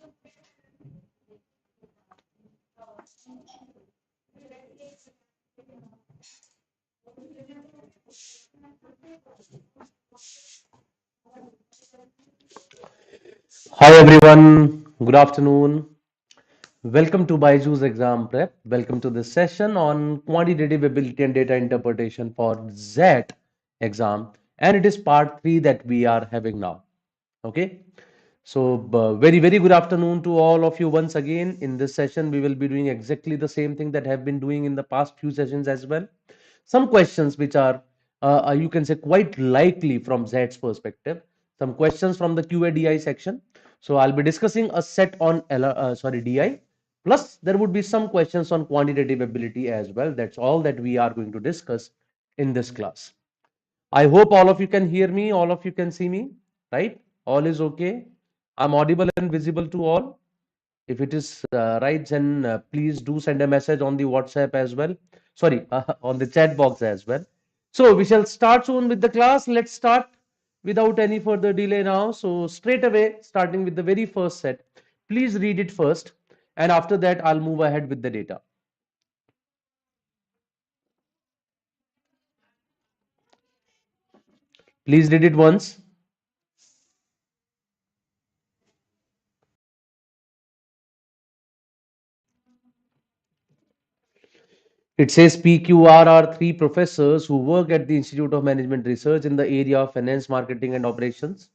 Hi everyone, good afternoon. Welcome to BYJU'S Exam Prep. Welcome to this session on quantitative ability and data interpretation for XAT exam. And it is part 3 that we are having now. Okay. So very good afternoon to all of you once again. In this session, we will be doing exactly the same thing that have been doing in the past few sessions as well. Some questions which are, you can say, quite likely from Z's perspective. Some questions from the QADI section. So I'll be discussing a set on DI. Plus, there would be some questions on quantitative ability as well. That's all that we are going to discuss in this class. I hope all of you can hear me, all of you can see me, right? All is okay. I'm audible and visible to all. If it is right, then please do send a message on the WhatsApp as well. Sorry, on the chat box as well. So we shall start soon with the class. Let's start without any further delay now. So straight away, starting with the very first set. Please read it first, and after that, I'll move ahead with the data. Please read it once. It says PQR are three professors who work at the Institute of Management Research in the area of finance, marketing, and operations.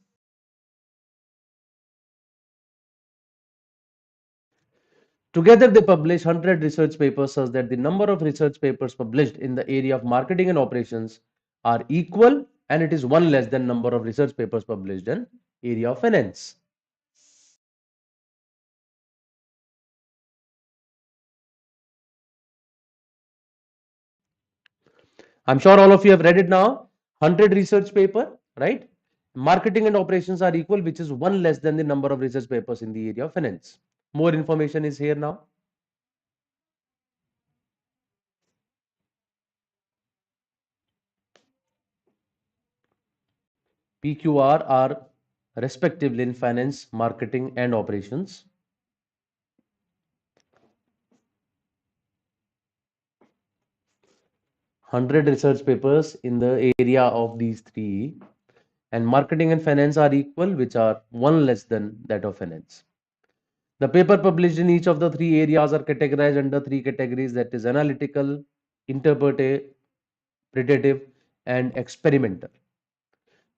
Together, they publish 100 research papers such that the number of research papers published in the area of marketing and operations are equal, and it is one less than number of research papers published in area of finance. I'm sure all of you have read it now. 100 research paper, right? Marketing and operations are equal, which is one less than the number of research papers in the area of finance. More information is here now. PQR are respectively in finance, marketing, and operations. Hundred research papers in the area of these three, and marketing and finance are equal, which are one less than that of finance. The paper published in each of the three areas are categorized under three categories, that is analytical, interpretive, and experimental.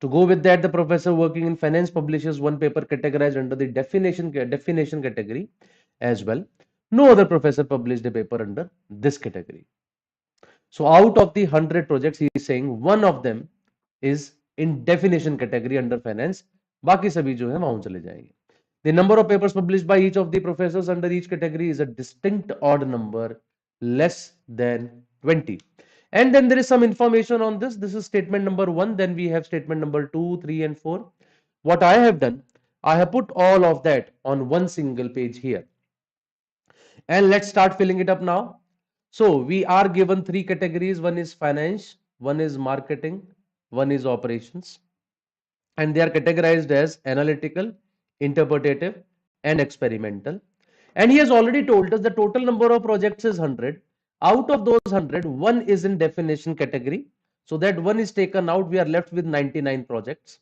To go with that, the professor working in finance publishes one paper categorized under the definition category as well. No other professor published a paper under this category. So out of the 100 projects, he is saying one of them is in definition category under finance. बाकी सभी जो है वहां चले जाएंगे. The number of papers published by each of the professors under each category is a distinct odd number less than 20. And then there is some information on this. This is statement number 1. Then we have statement number 2, 3, and 4. What I have done, I have put all of that on one single page here. And let's start filling it up now. So we are given three categories. One is finance, one is marketing, one is operations. And they are categorized as analytical, interpretative, and experimental. And he has already told us the total number of projects is 100. Out of those 100, one is in definition category. So that one is taken out. We are left with 99 projects.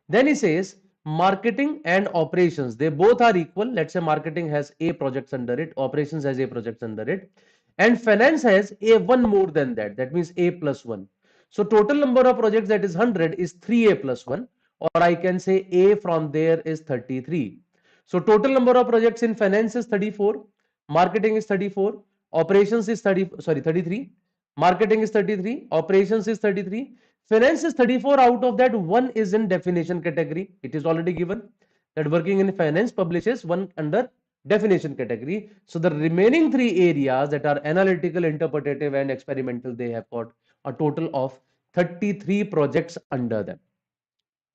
Then he says marketing and operations, they both are equal. Let's say marketing has A projects under it, operations has A projects under it, and finance has A one more than that. That means A plus 1. So total number of projects, that is 100, is 3A plus 1, or I can say A from there is 33. So total number of projects in finance is 34, marketing is 34, operations is 33, marketing is 33, operations is 33, finance is 34. Out of that, one is in definition category. It is already given that working in finance publishes one under definition category. So the remaining three areas, that are analytical, interpretative, and experimental, they have got a total of 33 projects under them,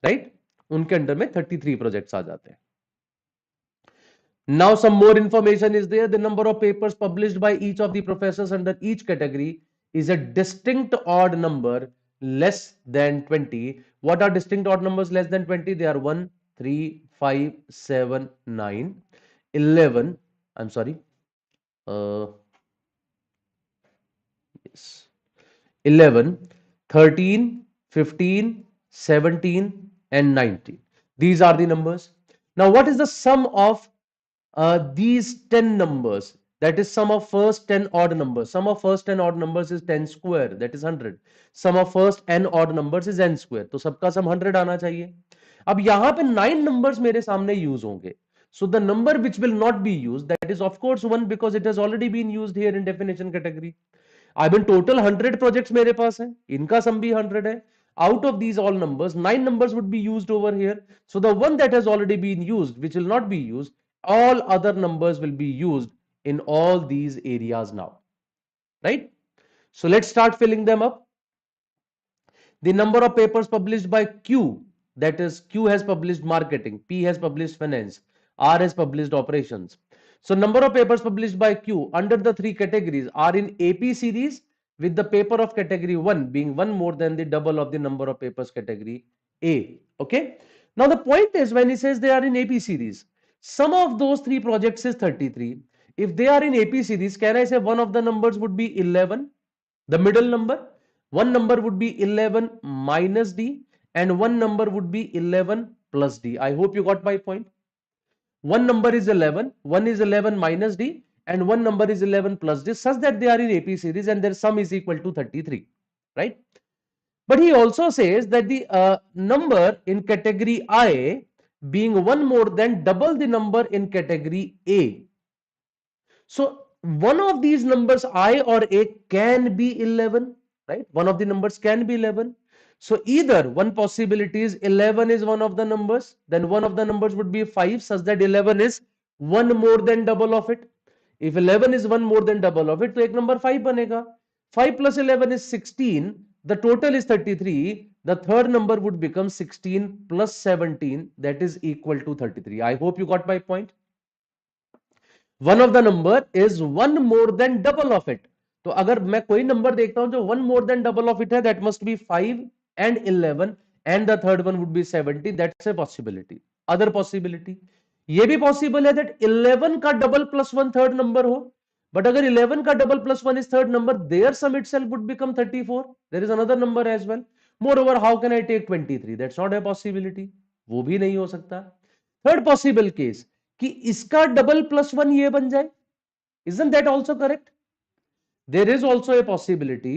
right? उनके under में 33 projects आ जाते हैं. Now some more information is there. The number of papers published by each of the professors under each category is a distinct odd number less than 20. What are distinct odd numbers less than 20? They are 1, 3, 5, 7, 9. 11, I'm sorry, uh, yes, 11, 13, 15, 17, and 19. These are the numbers. Now, what is the sum of these 10 numbers? That is sum of first 10 odd numbers. Sum of first 10 odd numbers is 10 square, that is 100. Sum of first n odd numbers is n square. तो सबका सम 100 आना चाहिए. अब यहां पे 9 numbers मेरे सामने use होंगे. So the number which will not be used, that is of course 1, because it has already been used here in definition category. I mean total 100 projects मेरे पास है, इनका सम भी 100 है. Out of these all numbers, 9 numbers would be used over here. So the one that has already been used, which will not be used, all other numbers will be used in all these areas now. Right? So let's start filling them up. The number of papers published by Q, that is Q has published marketing, P has published finance, R has published operations. So number of papers published by Q under the three categories are in AP series, with the paper of category 1 being one more than the double of the number of papers category A. Okay. Now the point is, when he says they are in AP series, some of those three projects is 33. If they are in AP series, can I say one of the numbers would be 11, the middle number? One number would be 11 minus D, and one number would be 11 plus D. I hope you got my point. One number is 11, one is 11 minus D, and one number is 11 plus D, such that they are in AP series and their sum is equal to 33, right? But he also says that the number in category I being one more than double the number in category A. So one of these numbers I or A can be 11, right? One of the numbers can be 11. So either one possibility is 11 is one of the numbers, then one of the numbers would be 5, such that 11 is one more than double of it. If 11 is one more than double of it, तो एक number 5 बनेगा. 5 plus 11 is 16. The total is 33. The third number would become 16 plus 17, that is equal to 33. I hope you got my point. One of the number is one more than double of it. तो अगर मैं कोई नंबर देखता हूं जो one more than double of it है, that must be 5 and 11 and the third one would be 70. That's a possibility. Other possibility ये भी पॉसिबल है दैट 11 का double plus one third number हो. बट अगर 11 का double plus one is third number, their sum itself would become 34. There is another number as well. More how can I take 23? That's not a possibility. वो भी नहीं हो सकता. Third possible case कि इसका डबल प्लस वन ये बन जाए. Isn't that also correct? There is also a possibility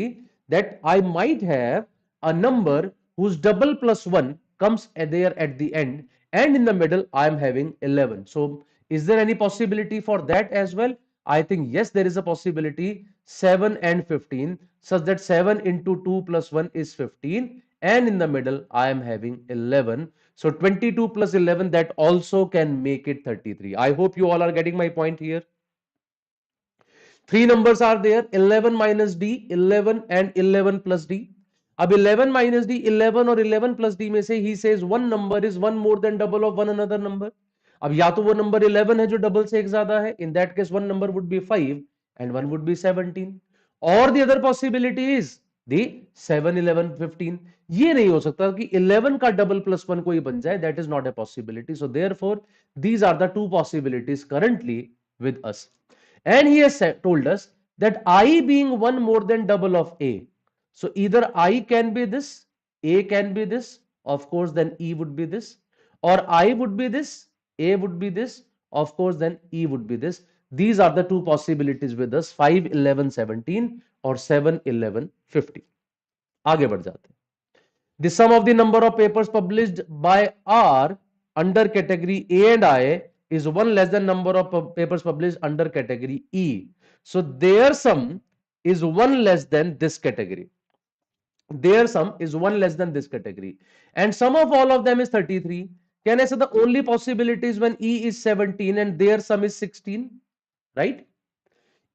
that I might have a number whose double plus 1 comes there at the end, and in the middle I am having 11. So is there any possibility for that as well? I think yes, there is a possibility. 7 and 15, such that 7 into 2 plus 1 is 15, and in the middle I am having 11. So 22 plus 11, that also can make it 33. I hope you all are getting my point here. Three numbers are there, 11 minus D, 11 and 11 plus D. अब 11 minus D, 11 और 11 plus D में से he says one number is one more than double of one another number. अब या तो वो number 11 है जो डबल से एक ज्यादा है, in that case one number would be 5 and one would be 17. Or the other possibility is the 7, 11, 15. ये नहीं हो सकता कि 11 का डबल प्लस वन कोई बन जाए. That is not a possibility. So therefore these are the two possibilities currently with us. And he has told us that I being one more than double of A. So either I can be this, A can be this, of course then E would be this, or I would be this, A would be this, of course then E would be this. These are the two possibilities with us, 5, 11, 17 or 7, 11, 50. आगे बढ़ जाते हैं. The sum of the number of papers published by R under category A and I is one less than number of papers published under category E. So their sum is one less than this category. Their sum is one less than this category. And sum of all of them is 33. Can I say the only possibility is when E is 17 and their sum is 16, right?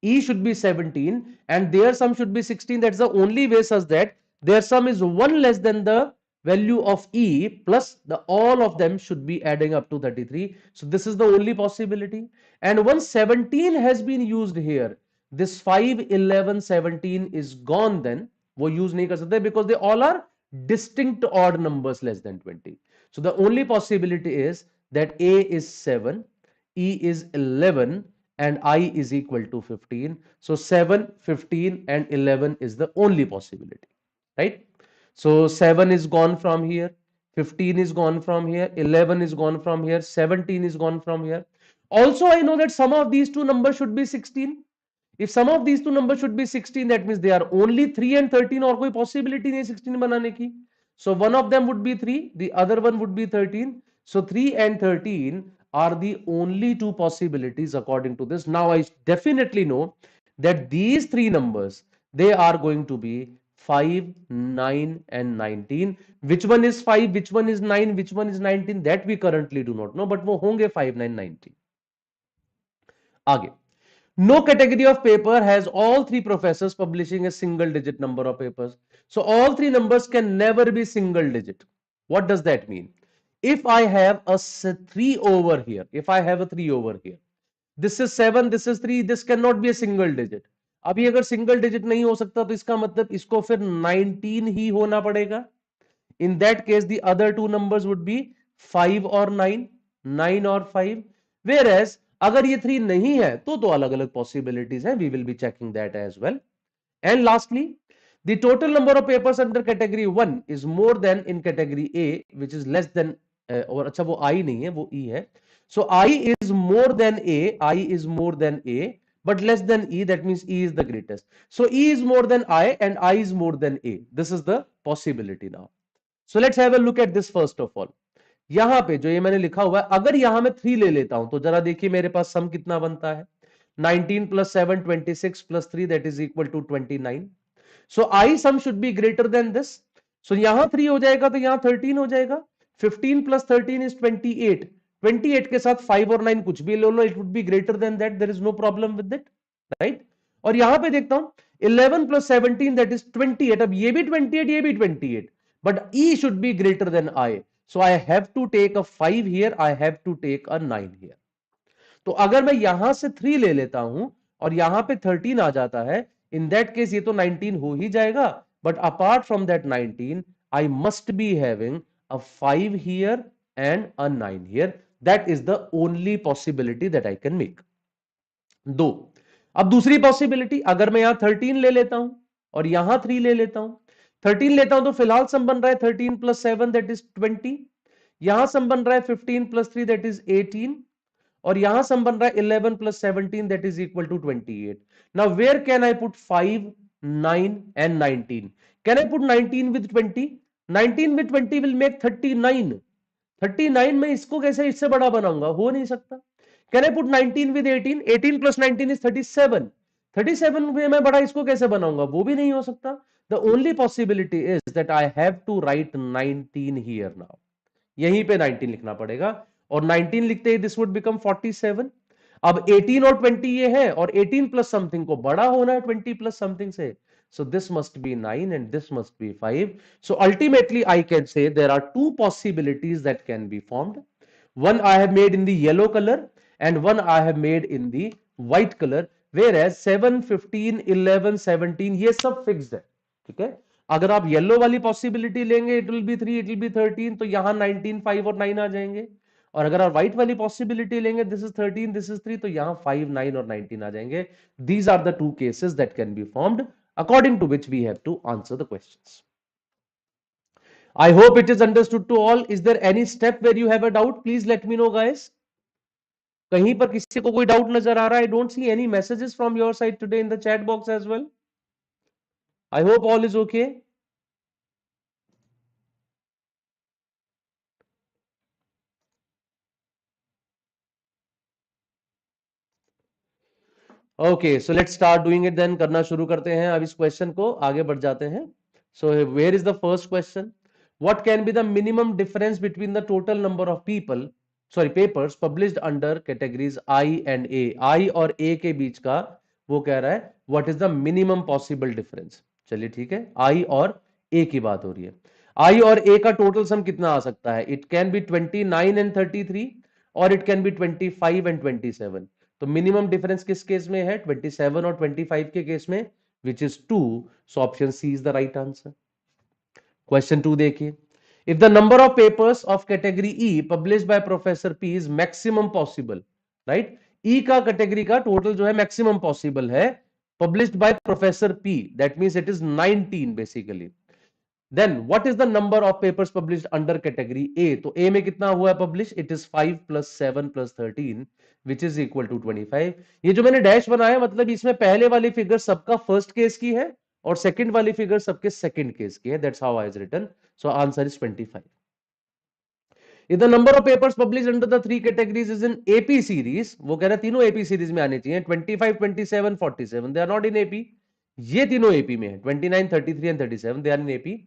E should be 17 and their sum should be 16. That's the only way, such that their sum is one less than the value of E plus the all of them should be adding up to 33. So this is the only possibility. And once 17 has been used here, this 5, 11, 17 is gone. Then वो use नहीं कर सकते because they all are distinct odd numbers less than 20. So the only possibility is that A is 7, E is 11 and I is equal to 15. So 7, 15 and 11 is the only possibility, right? So 7 is gone from here, 15 is gone from here, 11 is gone from here, 17 is gone from here. Also, I know that some of these two numbers should be 16. If some of these two numbers should be 16, that means they are only 3 and 13, और कोई possibility नहीं 16 बनाने की. So one of them would be 3, the other one would be 13. So 3 and 13 are the only two possibilities according to this. Now I definitely know that these three numbers, they are going to be 5, 9 and 19. Which one is 5, which one is 9, which one is 19, that we currently do not know, but वो होंगे 5, 9, 19. आगे, no category of paper has all three professors publishing a single digit number of papers. So all three numbers can never be single digit. What does that mean? If I have a 3 over here, if I have a 3 over here, this is 7, this is 3, this cannot be a single digit. अभी अगर single digit नहीं हो सकता तो इसका मतलब इसको फिर 19 ही होना पड़ेगा. In that case, the other two numbers would be 5 or 9, 9 or 5. Whereas, अगर ये 3 नहीं है तो अलग अलग possibilities हैं. We will be checking that as well. And lastly, the total number of papers under category 1 is more than in category A, which is less than, और अच्छा वो I नहीं है, वो E है. So I is more than A, I is more than A, but less than E, that means E is the greatest. So E is more than I and I is more than A. This is the possibility now. So let's have a look at this first of all. यहां पे जो ये मैंने लिखा हुआ है, अगर यहां मैं 3 ले लेता हूं तो जरा देखिए मेरे पास सम कितना बनता है. 19 plus 7, 26 plus 3, that is equal to 29. So I sum should be greater than this. So यहां 3 हो जाएगा तो यहां 13 हो जाएगा. 15 plus 13 is 28. 28 के साथ 5 और 9 कुछ भी ले लो, it would be greater than that. There is no problem with it, right? और यहां पे देखता हूं 11 plus 17, that is 28. अब ये भी 28, ये भी 28, but E should be greater than I. So I have to take a 5 here, I have to take a 9 here. तो अगर मैं यहां से 3 ले लेता हूं और यहां पे 13 आ जाता है, इन दैट केस ये तो 19 हो ही जाएगा, but apart from that 19 I must be having a 5 here and a 9 here. That is the only possibility that I can make. दो. अब दूसरी पॉसिबिलिटी, अगर मैं यहां 13 ले लेता हूं और यहां 3 ले लेता हूं, 13 लेता हूं तो फिलहाल सम बन रहा है 13 प्लस 7, दैट इज 20. यहां सम बन रहा है 15 प्लस 3, दैट इज 18. और यहां सम बन रहा है 11 plus 17, that is equal to 28. Now where can I put 5, 9 and 19? Can I put 19 with 20? 19 with 20 will make 39. 39 में इसको कैसे इससे बड़ा बनाऊंगा, हो नहीं सकता. Can I put 19 with 18? 18 plus 19 is 37. 37 में मैं बड़ा इसको कैसे बनाऊंगा, वो भी नहीं हो सकता. The only possibility is that I have to write 19 here now. यहीं पे 19 लिखना पड़ेगा और 19 लिखते ही दिस वुड बिकम 47. अब 18 और 20 ये है और 18 प्लस समथिंग को बड़ा होना है 20 प्लस समथिंग से. So this must be 9 and this must be 5. So ultimately I can say there are two possibilities that can be formed. One I have made in the yellow color and one I have made in the white color, whereas 7, 15, 11, 17 ये सब fixed है. ठीक है, अगर आप yellow वाली possibility लेंगे it will be 3, it will be 13, तो यहां 19, 5 और 9 आ जाएंगे. और अगर आप व्हाइट वाली पॉसिबिलिटी लेंगे दिस इज 13, दिस इज 3, तो यहां 5, 9 और 19 आ जाएंगे. These are the two cases that can be formed according to which we have to answer the questions. I hope it is understood to all. Is there any step where you have a doubt? Please let me know, guys. कहीं पर किसी को कोई doubt नजर आ रहा है? I don't see any messages from your side today in the chat box as well. I hope all is okay. Okay, so let's start doing it then. करना शुरू करते हैं. अब इस क्वेश्चन को आगे बढ़ जाते हैं. So where is the first question? What can be the minimum difference between the total number of papers published under categories I and A? I और A के बीच का वो कह रहा है what is the minimum possible difference. चलिए ठीक है, I और A की बात हो रही है. I और A का टोटल सम कितना आ सकता है? It can be 29 and 33 और it can be 25 and 27. तो मिनिमम डिफरेंस किस केस में है? 27 और 25 के केस में, which is 2. So option C is the right answer. Question 2 देखिए. If the number of papers of category E published by professor P is maximum possible, right. E का category का total जो है मैक्सिमम पॉसिबल है, published by professor P, that means it is 19 basically. Then what is the number of papers published under category A, तो A में कितना हुआ है publish, it is 5 plus 7 plus 13 which is equal to 25। ये जो मैंने dash बनाया मतलब इसमें पहले वाली फिगर सबका फर्स्ट केस की है और सेकंड वाली फिगर सबके सेकंड केस की है, that's how I is written, so answer is 25। If the number of papers published under the three categories is in AP series, वो कह रहे हैं तीनों AP series में आने चाहिए, 25, 27, 47, they are not in AP, ये तीनों AP में है, 29, 33 and 37 they are in AP.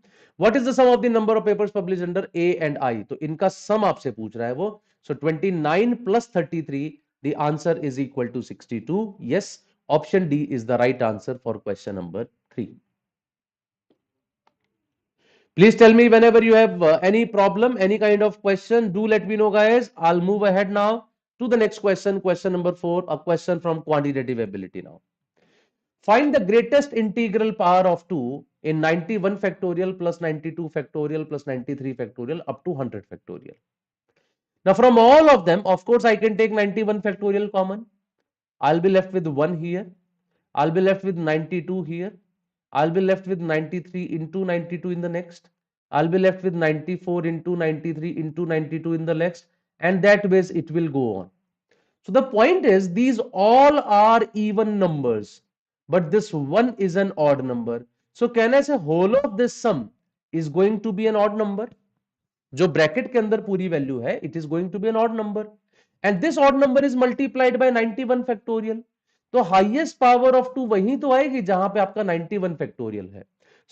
What is the sum of the number of papers published under A and I? तो इनका sum आपसे पूछ रहा है वो, so 29 plus 33, the answer is equal to 62. Yes, option D is the right answer for question number 3. Please tell me whenever you have any problem, any kind of question, do let me know, guys. I'll move ahead now to the next question, question number 4, a question from quantitative ability now. Find the greatest integral power of 2 in 91 factorial plus 92 factorial plus 93 factorial up to 100 factorial. Now, from all of them, of course, I can take 91 factorial common. I'll be left with 1 here. I'll be left with 92 here. I'll be left with 93 into 92 in the next. I'll be left with 94 into 93 into 92 in the next, and that ways it will go on. So the point is these all are even numbers, but this one is an odd number. So can I say whole of this sum is going to be an odd number? जो bracket के अंदर पूरी value है, it is going to be an odd number, and this odd number is multiplied by 91 factorial. तो highest power of 2 वहीं तो आएगी जहां पे आपका 91 फैक्टोरियल है।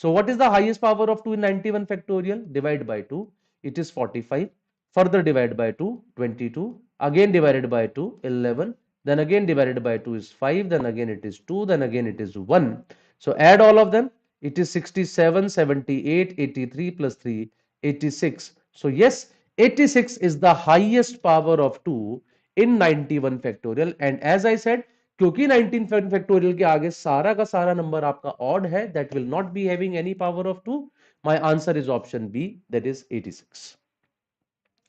So what is the highest power of 2 in 91 factorial, divide by 2, it is 45, further divide by 2, 22, again divided by 2, 11, then again divided by 2 is 5, then again it is 2, then again it is 1. So add all of them, it is 67, 78, 83 plus 3, 86. So yes, 86 is the highest power of 2 in 91 factorial, and as I said, क्योंकि 19 factorial के आगे सारा का सारा number आपका odd है, that will not be having any power of 2. My answer is option B, that is 86.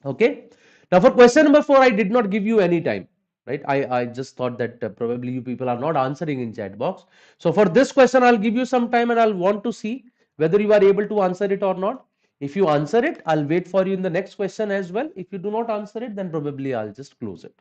Okay, now for question number 4 I did not give you any time, right? I just thought that probably you people are not answering in chat box. So for this question I'll give you some time and I'll want to see whether you are able to answer it or not. If you answer it, I'll wait for you in the next question as well. If you do not answer it, then probably I'll just close it.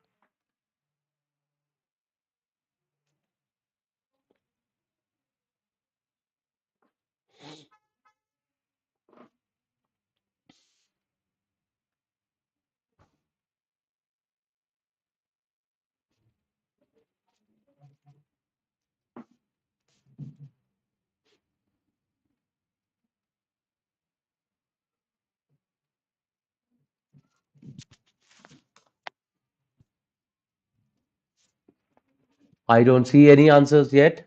I don't see any answers yet.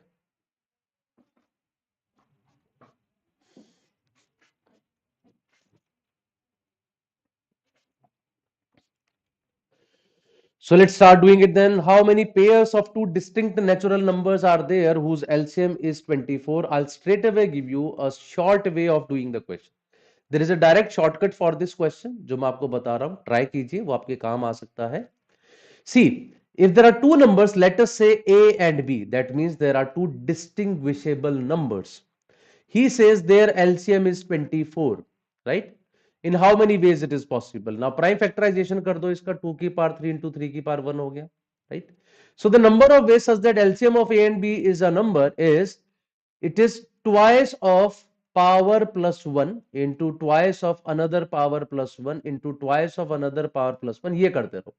So let's start doing it then. How many pairs of two distinct natural numbers are there whose LCM is 24? I'll straight away give you a short way of doing the question. There is a direct shortcut for this question जो मैं आपको बता रहा हूं, try कीजिए, वो आपके काम आ सकता है. See, if there are two numbers, let us say A and B, that means there are two distinguishable numbers. He says their LCM is 24, right? In how many ways it is possible? Now prime factorization कर दो इसका, 2 की power 3 into 3 की power 1 हो गया, right? So the number of ways such that LCM of A and B is a number is, it is twice of power plus 1 into twice of another power plus 1 into twice of another power plus 1. ये करते रहो.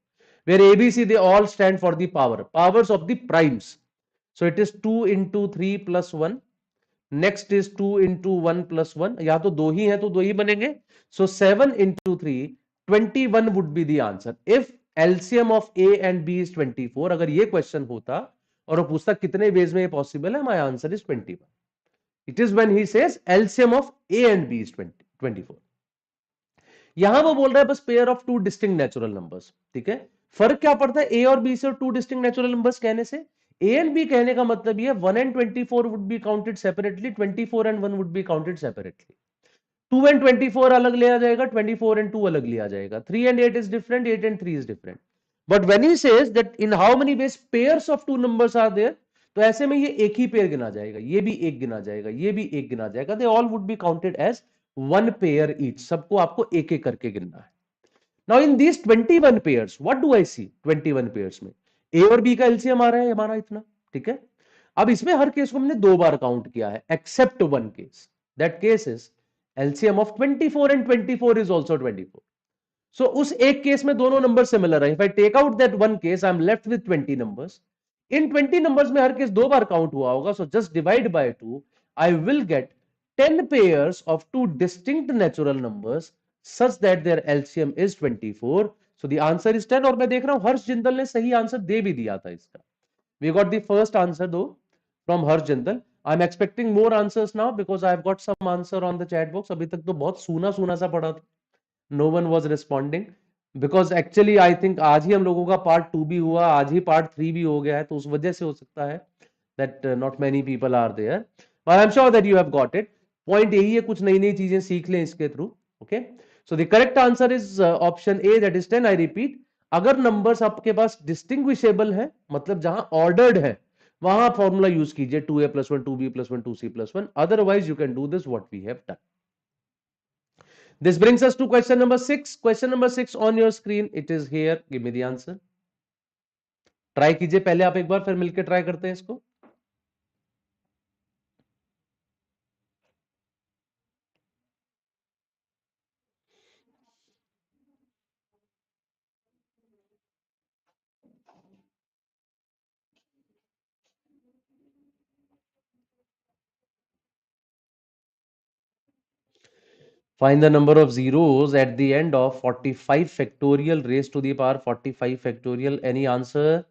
Where ABC they all stand for the powers of the primes. So it is 2 into 3 plus 1. Next is 2 into 1 plus 1, या तो दो ही है तो दो ही बनेंगे. So 7 into 3, 21 would be the answer if LCM of A and B is 24. अगर ये क्वेश्चन होता और वो पूछता कितने वेज में ये पॉसिबल है, my answer is 21. It is when he says LCM of A and B is 24. यहां वो बोल रहा है बस pair of two distinct natural numbers. ठीक है, फर्क क्या पड़ता है ए और बी से और टू डिस्टिंक्ट नेचुरल नंबर्स कहने से? ए एंड बी कहने का मतलब ये 1 and 24 would be counted separately, 24 and 1 would be counted separately. 2 and 24 अलग लिया जाएगा, 24 and 2 अलग लिया जाएगा. 3 and 8 is different, 8 and 3 is different. But when he says that in how many base pairs of two numbers are there, तो ऐसे में ये एक ही पेयर गिना जाएगा, ये भी एक गिना जाएगा, ये भी एक गिना जाएगा, they all would be counted as one pair each, सबको आपको एक एक करके गिनना है। Now in this 21 pairs what do I see, 21 pairs में ए और बी का एलसीएम आ रहा है हमारा इतना, ठीक है। अब इसमें हर केस को हमने दो बार काउंट किया है except one case, that case is LCM of 24 and 24 is also 24। So उस एक केस में दोनों नंबर सिमिलर है, if I take out that one case I am left with 20 numbers. इन 20 नंबर्स में हर केस दो बार काउंट हुआ होगा, so just divide by 2, I will get 10 pairs of two distinct natural numbers such that their LCM is 24. So the answer is 10। और मैं देख रहा हूं हर्ष जिंदल ने सही आंसर दे भी दिया था इसका। We got the first answer though from Harsh Jindal. I'm expecting more answers now because I've got some answer on the chat box। अभी तक तो बहुत सूना सूना सा पड़ा था, no one was responding, because actually I think आज ही हम लोगों का पार्ट 2 भी हुआ, आज ही पार्ट 3 भी हो गया है, तो उस वजह से हो सकता है that not many people are there, but I am sure that you have got it. Point यही है, कुछ नई नई चीजें सीख लें इसके through. Okay, so the correct answer is option A, that is 10। I repeat, अगर नंबर्स आपके पास डिस्टिंग्विशेबल है, मतलब जहां ऑर्डर्ड है, वहां फॉर्मूला यूज कीजिए 2a+1 2b+1 2c+1, otherwise you can do this what we have done. This brings us to question number 6. Question number 6 on your screen. It is here. Give me the answer. Try कीजिए पहले आप एक बार, फिर मिलकर try करते हैं इसको। Find the number of zeros at the end of 45 factorial raised to the power 45 factorial. Any answer?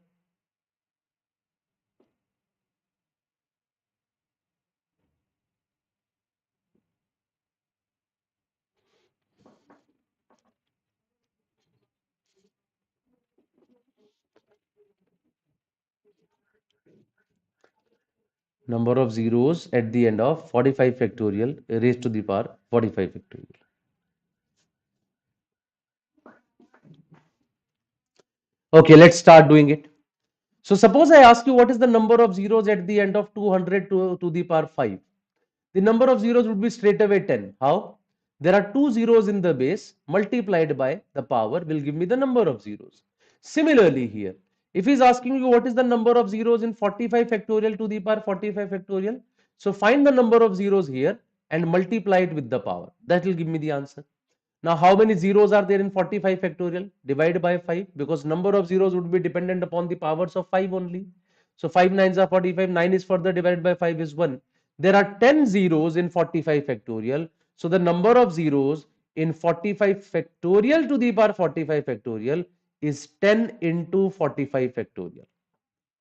Number of zeros at the end of 45 factorial raised to the power 45 factorial. Okay, let's start doing it. So suppose I ask you what is the number of zeros at the end of 200 to the power 5. The number of zeros would be straight away 10. How? There are two zeros in the base, multiplied by the power will give me the number of zeros. Similarly here, if he is asking you what is the number of zeros in 45 factorial to the power 45 factorial, so find the number of zeros here and multiply it with the power. That will give me the answer. Now, how many zeros are there in 45 factorial? Divide by 5, because number of zeros would be dependent upon the powers of 5 only. So 5 nines are 45, 9 is further divided by 5 is 1. There are 10 zeros in 45 factorial. So the number of zeros in 45 factorial to the power 45 factorial is 10 into 45 factorial.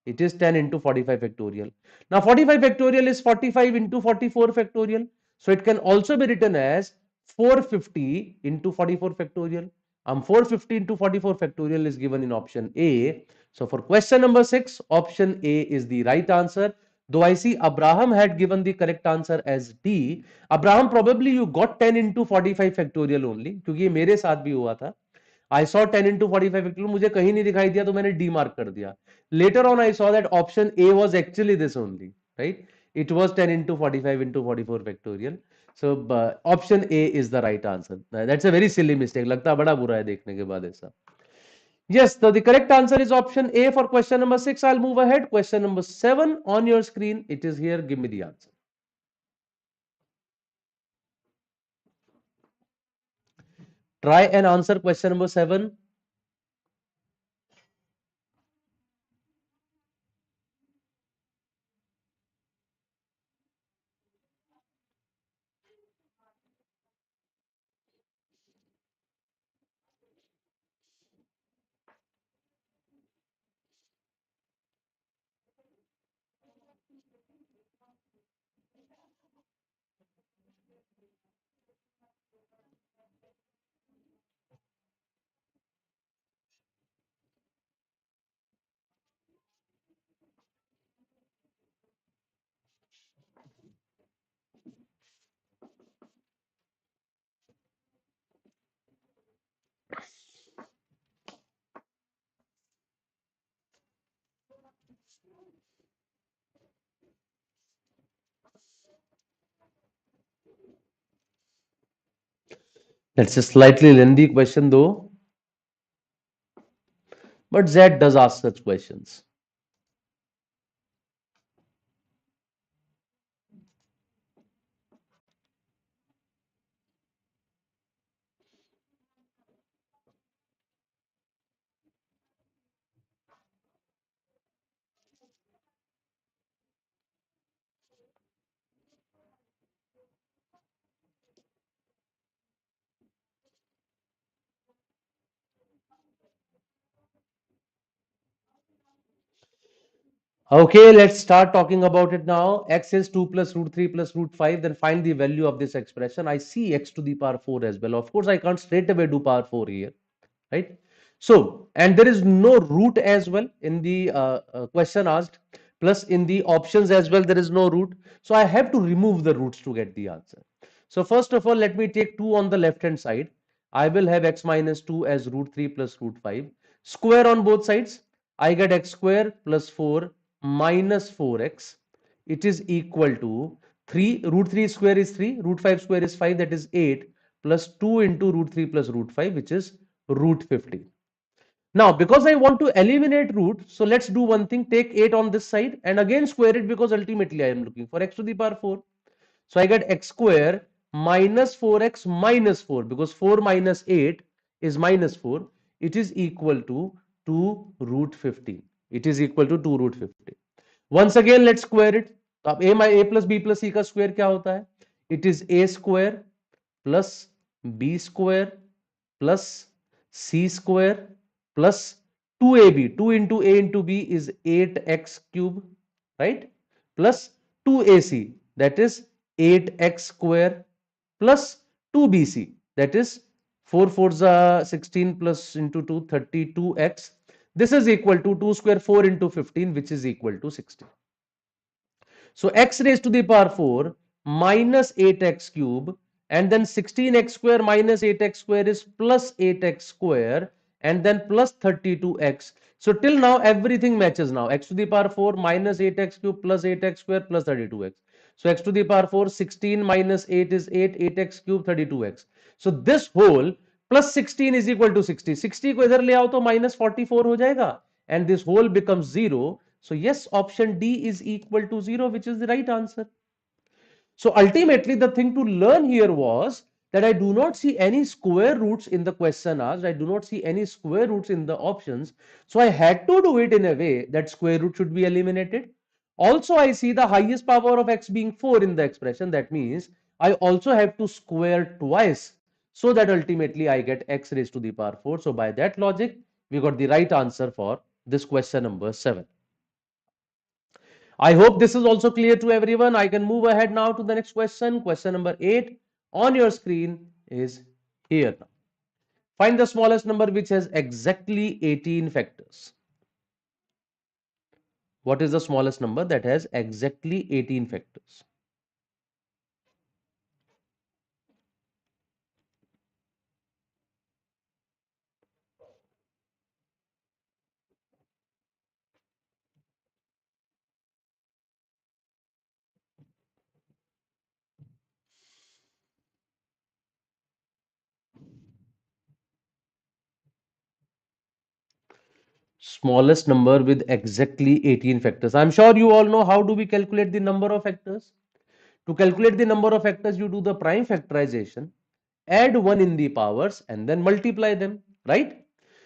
It is 10 into 45 factorial. Now 45 factorial is 45 into 44 factorial. So it can also be written as 450 into 44 factorial. 450 into 44 factorial is given in option A. So for question number 6, option A is the right answer. Though I see Abraham had given the correct answer as D. Abraham, probably you got 10 into 45 factorial only, क्योंकि ये मेरे साथ भी हुआ था। I saw 10 into 45 factorial, मुझे कहीं नहीं दिखाई दिया तो मैंने D mark कर दिया। Later on I saw that option A was actually this only, right? It was 10 into 45 into 44 factorial. So option A is the right answer. That's a very silly mistake. लगता बड़ा बुरा है देखने के बाद ऐसा। Yes, so the correct answer is option A for question number 6. I'll move ahead. Question number 7 on your screen. It is here. Give me the answer. Try and answer question number 7. That's a slightly lengthy question though, but XAT does ask such questions. Okay, let's start talking about it now. X is 2 plus root 3 plus root 5. Then find the value of this expression. I see x to the power 4 as well. Of course, I can't straight away do power 4 here, right? So, and there is no root as well in the question asked. Plus in the options as well, there is no root. So, I have to remove the roots to get the answer. So, first of all, let me take 2 on the left hand side. I will have x minus 2 as root 3 plus root 5. Square on both sides. I get x square plus 4 minus 4x. It is equal to 3. Root 3 square is 3. Root 5 square is 5. That is 8 plus 2 into root 3 plus root 5, which is root 50. Now, because I want to eliminate root, so let's do one thing. Take 8 on this side and again square it, because ultimately I am looking for x to the power 4. So I get x square minus 4x minus 4, because 4 minus 8 is minus 4. It is equal to 2 root 50. It is equal to 2 root 50. Once again, let's square it. अब a plus b plus c का square क्या होता है? It is a square plus b square plus c square plus 2ab. 2 into a into b is 8x cube, right? Plus 2ac, that is 8x square, plus 2bc, that is 4 4s are 16 plus into 2 32x. This is equal to 2 square 4 into 15, which is equal to 60. So x raised to the power 4 minus 8x cube, and then 16x square minus 8x square is plus 8x square, and then plus 32x. So till now everything matches now. X to the power 4 minus 8x cube plus 8x square plus 32x. So x to the power 4, 16 minus 8 is 8, 8x cube 32x. So this whole plus 16 is equal to 60. 60 को इधर ले आओ तो minus 44 हो जाएगा, and this whole becomes 0. So yes, option D is equal to 0, which is the right answer. So ultimately, the thing to learn here was that I do not see any square roots in the question asked. I do not see any square roots in the options. So I had to do it in a way that square root should be eliminated. Also, I see the highest power of x being 4 in the expression. That means I also have to square twice, so that ultimately I get x raised to the power 4. So by that logic, we got the right answer for this question number 7. I hope this is also clear to everyone. I can move ahead now to the next question. Question number 8 on your screen is here now. Find the smallest number which has exactly 18 factors. What is the smallest number that has exactly 18 factors? Smallest number with exactly 18 factors. I'm sure you all know how do we calculate the number of factors. To calculate the number of factors, you do the prime factorization, add 1 in the powers, and then multiply them, right?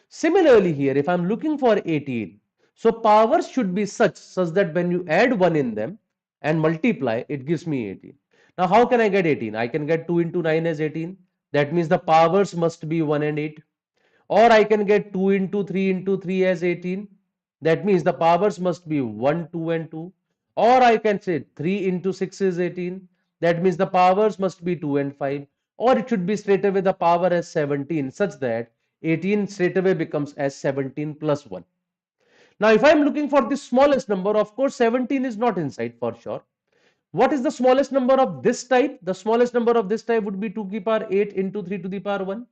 Similarly here, if I'm looking for 18, so powers should be such that when you add 1 in them and multiply, it gives me 18. Now, how can I get 18? I can get 2 into 9 as 18. That means the powers must be 1 and 8. Or I can get 2 into 3 as 18. That means the powers must be 1, 2 and 2. Or I can say 3 into 6 is 18. That means the powers must be 2 and 5. Or it should be straight away the power as 17, such that 18 straight away becomes as 17 plus 1. Now, if I'm looking for the smallest number, of course, 17 is not inside for sure. What is the smallest number of this type? The smallest number of this type would be 2 to the power 8 into 3 to the power 1.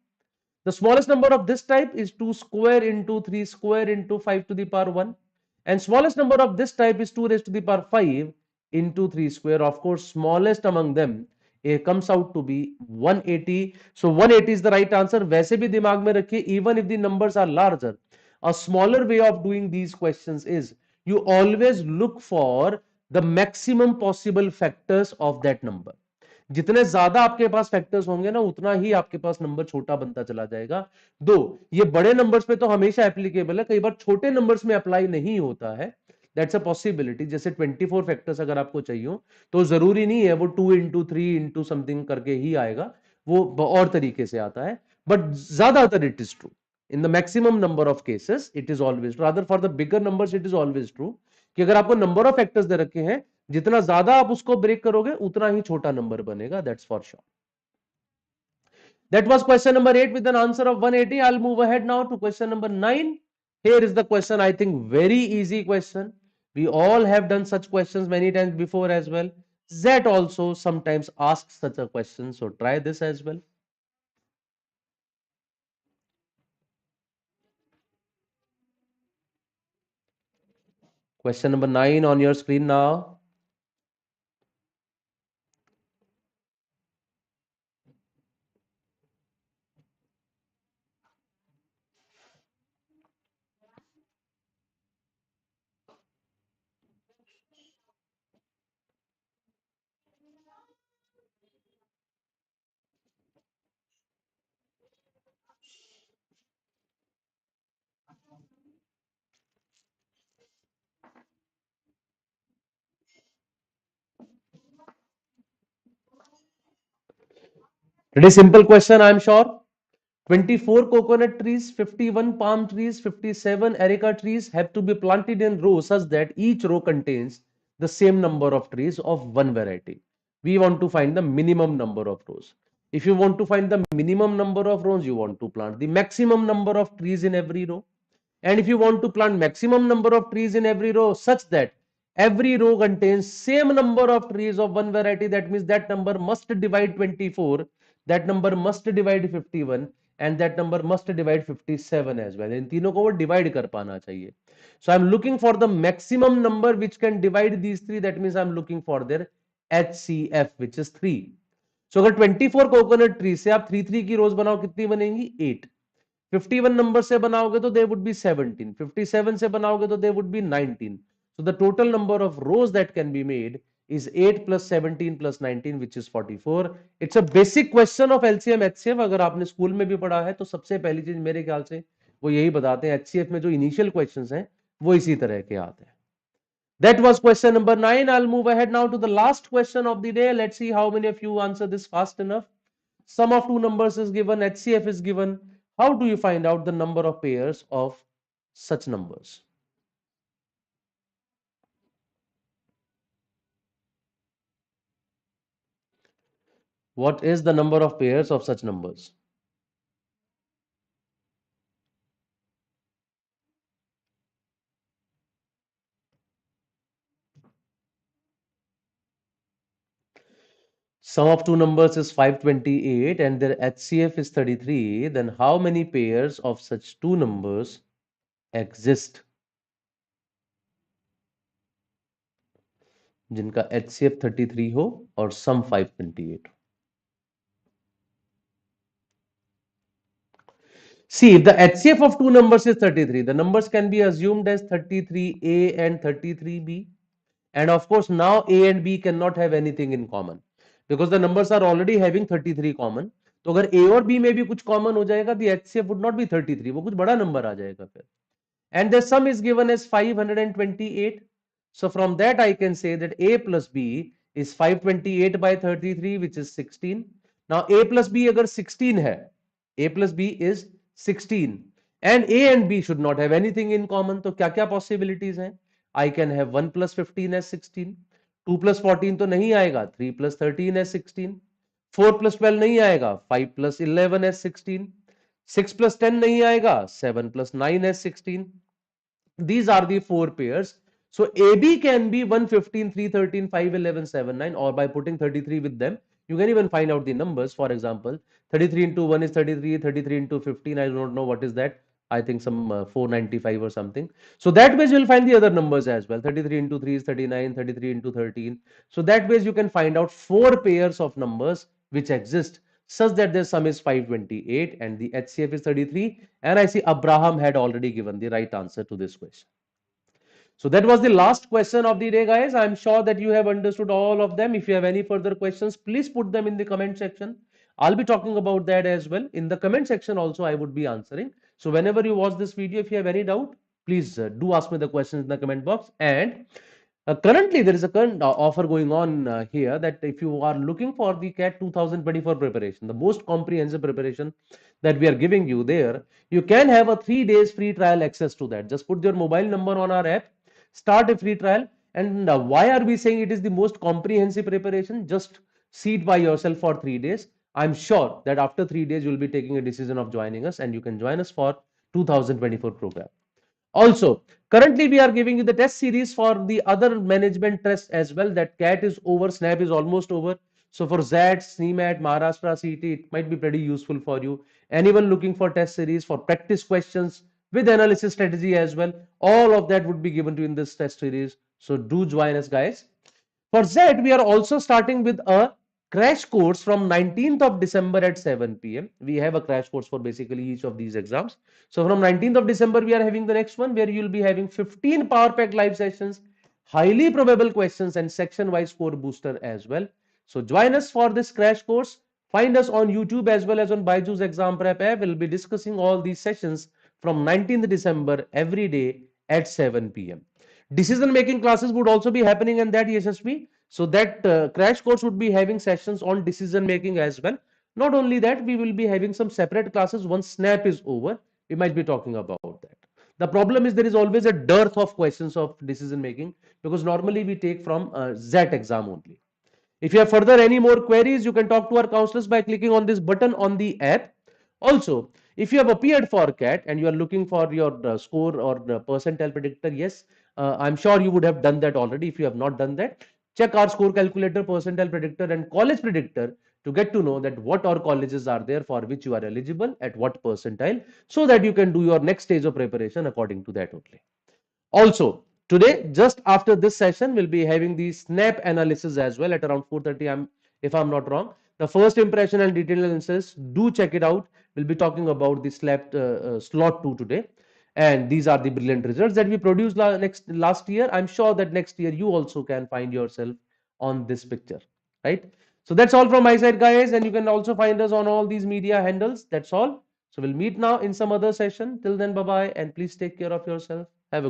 The smallest number of this type is 2 square into 3 square into 5 to the power 1. And smallest number of this type is 2 raised to the power 5 into 3 square. Of course, smallest among them comes out to be 180. So 180 is the right answer. वैसे भी दिमाग में रखिए, even if the numbers are larger, a smaller way of doing these questions is you always look for the maximum possible factors of that number. जितने ज्यादा आपके पास factors होंगे ना, उतना ही आपके पास नंबर छोटा बनता चला जाएगा. दो ये बड़े नंबर्स पे तो हमेशा एप्लीकेबल है, कई बार छोटे नंबर्स में अप्लाई नहीं होता है. That's a possibility. जैसे 24 फैक्टर्स अगर आपको चाहिए हो तो जरूरी नहीं है वो 2 इंटू 3 इंटू समथिंग करके ही आएगा, वो और तरीके से आता है. बट ज्यादातर it is true in the maximum number of cases, it is always true. Rather for the bigger numbers it is always true कि अगर आपको नंबर ऑफ फैक्टर्स दे रखे हैं, जितना ज्यादा आप उसको ब्रेक करोगे उतना ही छोटा नंबर बनेगा. That's for sure. That was question number 8 with an answer of 180. I'll move ahead now to question number 9. Here is the question, I think very easy question. We all have done such questions many times before as well. XAT also sometimes asks such a question, so try this as well. Question number 9 on your screen now. Pretty simple question, I'm sure. 24 coconut trees, 51 palm trees, 57 areca trees have to be planted in rows such that each row contains the same number of trees of one variety. We want to find the minimum number of rows. If you want to find the minimum number of rows, you want to plant the maximum number of trees in every row. And if you want to plant maximum number of trees in every row such that every row contains same number of trees of one variety, that means that number must divide 24, that number must divide 51, and that number must divide 57 as well. इन तीनों को वो divide कर पाना चाहिए. So I'm looking for the maximum number which can divide these three. That means I'm looking for their HCF, which is 3. So अगर 24 coconut tree से आप 3 की रोज बनाओ, कितनी बनेंगी? 8. 51 नंबर से बनाओगे तो दे वुड बी 17. 57 से बनाओगे तो they would be 19. So the total number of rows that can be made is 8 plus 17 plus 19, which is 44. It's a basic question of LCM HCF. अगर आपने स्कूल में भी पढ़ा है तो सबसे पहली चीज मेरे ख्याल से वो यही बताते हैं. HCF में जो इनिशियल क्वेश्चंस हैं वो इसी तरह के आते हैं. That was question number 9. I'll move ahead now to the last question of the day. Let's see how many of you answer this fast enough. Sum of two numbers is given, HCF is given. How do you find out the number of pairs of such numbers? What is the number of pairs of such numbers? Sum of two numbers is 528 and their HCF is 33. Then how many pairs of such two numbers exist जिनका HCF 33 हो और sum 528 हो? See, if the HCF of two numbers is 33, the numbers can be assumed as 33A and 33B. And of course, now A and B cannot have anything in common because the numbers are already having 33 common. तो अगर A और B में भी कुछ common हो जाएगा, the HCF would not be 33, वो कुछ बड़ा number आ जाएगा फिर. And the sum is given as 528. So from that I can say that A plus B is 528 by 33, which is 16. Now A plus B अगर 16 है, A plus B is 16 and A and B should not have anything in common. तो क्या क्या possibilities हैं? I can have 1 plus 15 as 16, 2 plus 14 तो नहीं आएगा, 3 plus 13 as 16, 4 plus 12 नहीं आएगा, 5 plus 11 as 16, 6 plus 10 नहीं आएगा, 7 plus 9 as 16. These are the four pairs. So AB can be 115, 313, 511, 79, or by putting 33 with them, you can even find out the numbers. For example, 33 into 1 is 33, 33 into 15, I do not know what is that. I think some 495 or something. So that way you'll find the other numbers as well. 33 into 3 is 39, 33 into 13. So that way you can find out four pairs of numbers which exist such that their sum is 528 and the HCF is 33. And I see Abraham had already given the right answer to this question. So that was the last question of the day, guys. I'm sure that you have understood all of them. If you have any further questions, please put them in the comment section. I'll be talking about that as well. In the comment section also, I would be answering. So whenever you watch this video, if you have any doubt, please do ask me the questions in the comment box. And currently, there is a current offer going on here that if you are looking for the CAT 2024 preparation, the most comprehensive preparation that we are giving you there, you can have a 3 days free trial access to that. Just put your mobile number on our app, start a free trial. And why are we saying it is the most comprehensive preparation? Just see it by yourself for 3 days. I'm sure that after 3 days, you'll be taking a decision of joining us and you can join us for 2024 program. Also, currently we are giving you the test series for the other management tests as well. That CAT is over, SNAP is almost over. So for ZAT, CMAT, Maharashtra CT, it might be pretty useful for you. Anyone looking for test series for practice questions with analysis strategy as well, all of that would be given to you in this test series. So do join us, guys. For that, we are also starting with a crash course from 19th of December at 7 p.m. We have a crash course for basically each of these exams. So from 19th of December, we are having the next one where you'll be having 15 Power Pack live sessions, highly probable questions, and section-wise score booster as well. So join us for this crash course. Find us on YouTube as well as on BYJU'S Exam Prep app. We'll be discussing all these sessions from 19th December every day at 7 p.m. Decision making classes would also be happening in that ESSP. So that crash course would be having sessions on decision making as well. Not only that, we will be having some separate classes once SNAP is over. We might be talking about that. The problem is there is always a dearth of questions of decision making because normally we take from XAT exam only. If you have further any more queries, you can talk to our counselors by clicking on this button on the app. Also, if you have appeared for CAT and you are looking for your score or percentile predictor, yes, I'm sure you would have done that already. If you have not done that, check our score calculator, percentile predictor, and college predictor to get to know that what our colleges are there for which you are eligible at what percentile, so that you can do your next stage of preparation according to that only. Also, today, just after this session, we'll be having the SNAP analysis as well at around 4:30 if I'm not wrong. The first impression and detailed analysis, do check it out. We'll be talking about the slot 2 today. And these are the brilliant results that we produced last year. I'm sure that next year you also can find yourself on this picture, right? So that's all from my side, guys. And you can also find us on all these media handles. That's all. So we'll meet now in some other session. Till then, bye bye. And please take care of yourself. Have a good